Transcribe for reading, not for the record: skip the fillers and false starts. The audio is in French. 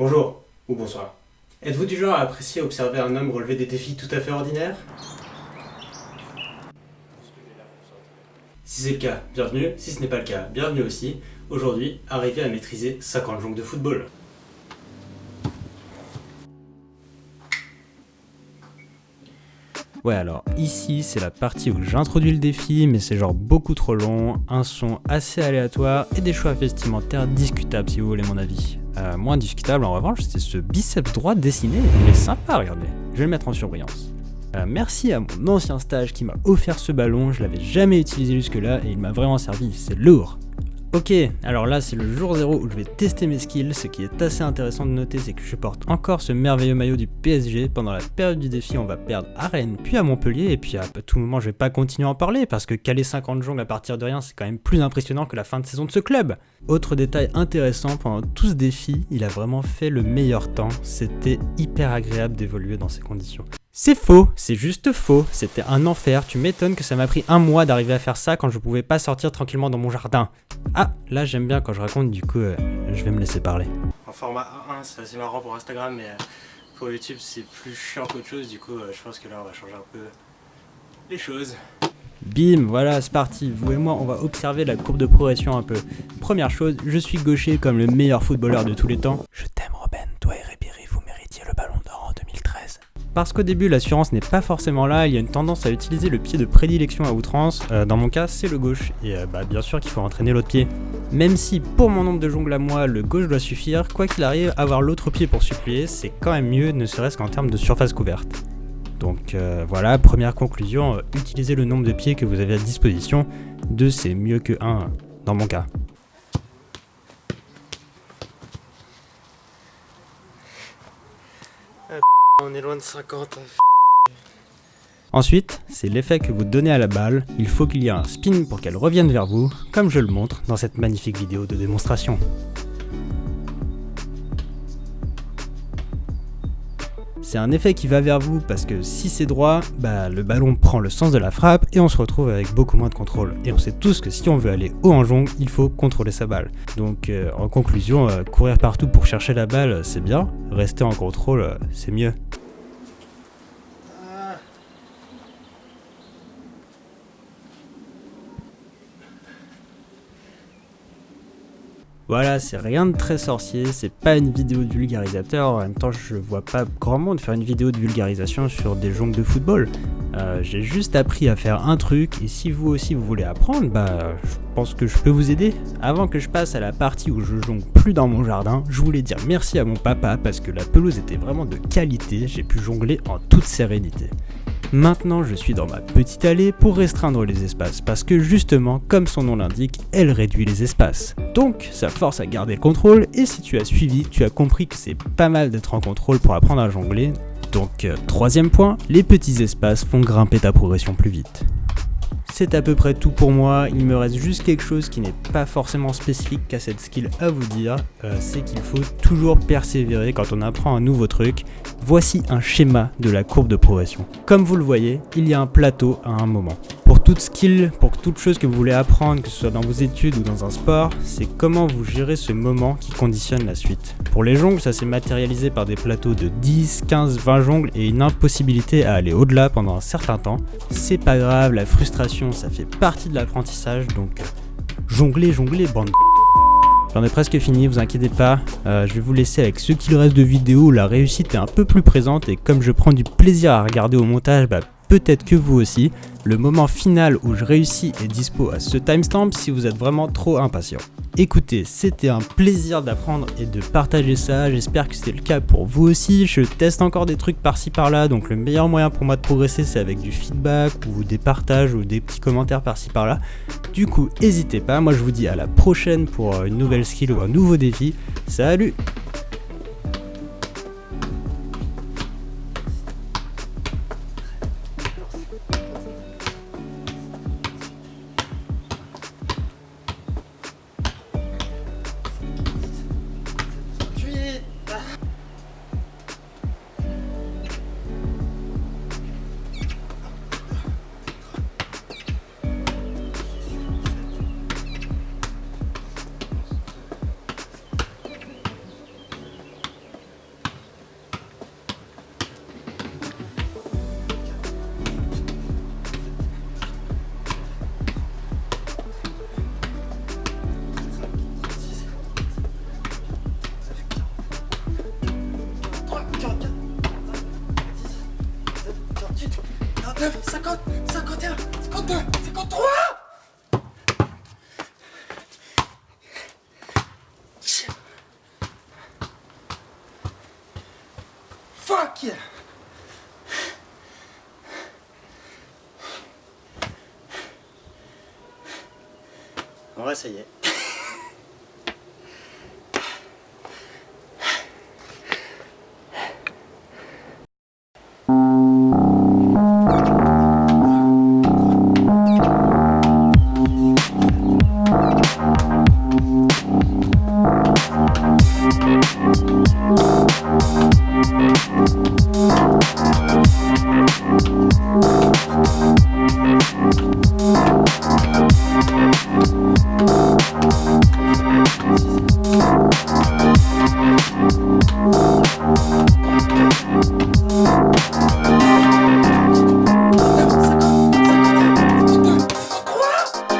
Bonjour, ou bonsoir. Êtes-vous du genre à apprécier observer un homme relever des défis tout à fait ordinaires? Si c'est le cas, bienvenue. Si ce n'est pas le cas, bienvenue aussi. Aujourd'hui, arrivez à maîtriser 50 jongles de football. Ouais, alors ici c'est la partie où j'introduis le défi, mais c'est genre beaucoup trop long, un son assez aléatoire et des choix vestimentaires discutables si vous voulez mon avis. Moins discutable en revanche, c'est ce biceps droit dessiné, il est sympa, regardez. Je vais le mettre en surbrillance. Merci à mon ancien stage qui m'a offert ce ballon, je l'avais jamais utilisé jusque-là et il m'a vraiment servi, c'est lourd. Ok, alors là c'est le jour 0 où je vais tester mes skills. Ce qui est assez intéressant de noter, c'est que je porte encore ce merveilleux maillot du PSG. Pendant la période du défi, on va perdre à Rennes puis à Montpellier, et puis à tout moment je vais pas continuer à en parler parce que caler 50 jongles à partir de rien, c'est quand même plus impressionnant que la fin de saison de ce club. Autre détail intéressant, pendant tout ce défi, il a vraiment fait le meilleur temps. C'était hyper agréable d'évoluer dans ces conditions. C'est faux, c'est juste faux, c'était un enfer, tu m'étonnes que ça m'a pris un mois d'arriver à faire ça quand je pouvais pas sortir tranquillement dans mon jardin. Ah, là j'aime bien quand je raconte, du coup je vais me laisser parler. En format A1, c'est assez marrant pour Instagram, mais pour YouTube c'est plus chiant qu'autre chose, du coup je pense que là on va changer un peu les choses. Bim, voilà, c'est parti, vous et moi on va observer la courbe de progression un peu. Première chose, je suis gaucher comme le meilleur footballeur de tous les temps. Je t'aime Robben, toi et Ribéry, vous méritiez le ballon d'or en 2013. Parce qu'au début l'assurance n'est pas forcément là, il y a une tendance à utiliser le pied de prédilection à outrance, dans mon cas c'est le gauche, et bien sûr qu'il faut entraîner l'autre pied. Même si pour mon nombre de jongles à moi, le gauche doit suffire, quoi qu'il arrive, avoir l'autre pied pour suppléer, c'est quand même mieux, ne serait-ce qu'en termes de surface couverte. Donc voilà, première conclusion, utilisez le nombre de pieds que vous avez à disposition, 2 c'est mieux que 1 dans mon cas. On est loin de 50. Ensuite, c'est l'effet que vous donnez à la balle, il faut qu'il y ait un spin pour qu'elle revienne vers vous, comme je le montre dans cette magnifique vidéo de démonstration. C'est un effet qui va vers vous parce que si c'est droit, le ballon prend le sens de la frappe et on se retrouve avec beaucoup moins de contrôle. Et on sait tous que si on veut aller haut en jongle, il faut contrôler sa balle. Donc en conclusion, courir partout pour chercher la balle, c'est bien, rester en contrôle, c'est mieux. Voilà, c'est rien de très sorcier, c'est pas une vidéo de vulgarisateur, en même temps je vois pas grand monde faire une vidéo de vulgarisation sur des jongles de football. J'ai juste appris à faire un truc, et si vous aussi vous voulez apprendre, je pense que je peux vous aider. Avant que je passe à la partie où je jongle plus dans mon jardin, je voulais dire merci à mon papa parce que la pelouse était vraiment de qualité, j'ai pu jongler en toute sérénité. Maintenant, je suis dans ma petite allée pour restreindre les espaces, parce que justement, comme son nom l'indique, elle réduit les espaces. Donc, ça force à garder le contrôle, et si tu as suivi, tu as compris que c'est pas mal d'être en contrôle pour apprendre à jongler. Donc, troisième point, les petits espaces font grimper ta progression plus vite. C'est à peu près tout pour moi, il me reste juste quelque chose qui n'est pas forcément spécifique qu'à cette skill à vous dire, c'est qu'il faut toujours persévérer quand on apprend un nouveau truc. Voici un schéma de la courbe de progression. Comme vous le voyez, il y a un plateau à un moment. Pour toute skill, pour toute chose que vous voulez apprendre, que ce soit dans vos études ou dans un sport, c'est comment vous gérez ce moment qui conditionne la suite. Pour les jongles, ça s'est matérialisé par des plateaux de 10, 15, 20 jongles et une impossibilité à aller au-delà pendant un certain temps. C'est pas grave, la frustration, ça fait partie de l'apprentissage, donc jonglez, bande. J'en ai presque fini, vous inquiétez pas, je vais vous laisser avec ce qu'il reste de vidéo où la réussite est un peu plus présente et comme je prends du plaisir à regarder au montage, peut-être que vous aussi. Le moment final où je réussis est dispo à ce timestamp si vous êtes vraiment trop impatient. Écoutez, c'était un plaisir d'apprendre et de partager ça, j'espère que c'est le cas pour vous aussi. Je teste encore des trucs par-ci par-là, donc le meilleur moyen pour moi de progresser c'est avec du feedback ou des partages ou des petits commentaires par-ci par-là. Du coup, n'hésitez pas, moi je vous dis à la prochaine pour une nouvelle skill ou un nouveau défi. Salut! 49, 50, 51, 52, 53. Fuck yeah. On va essayer.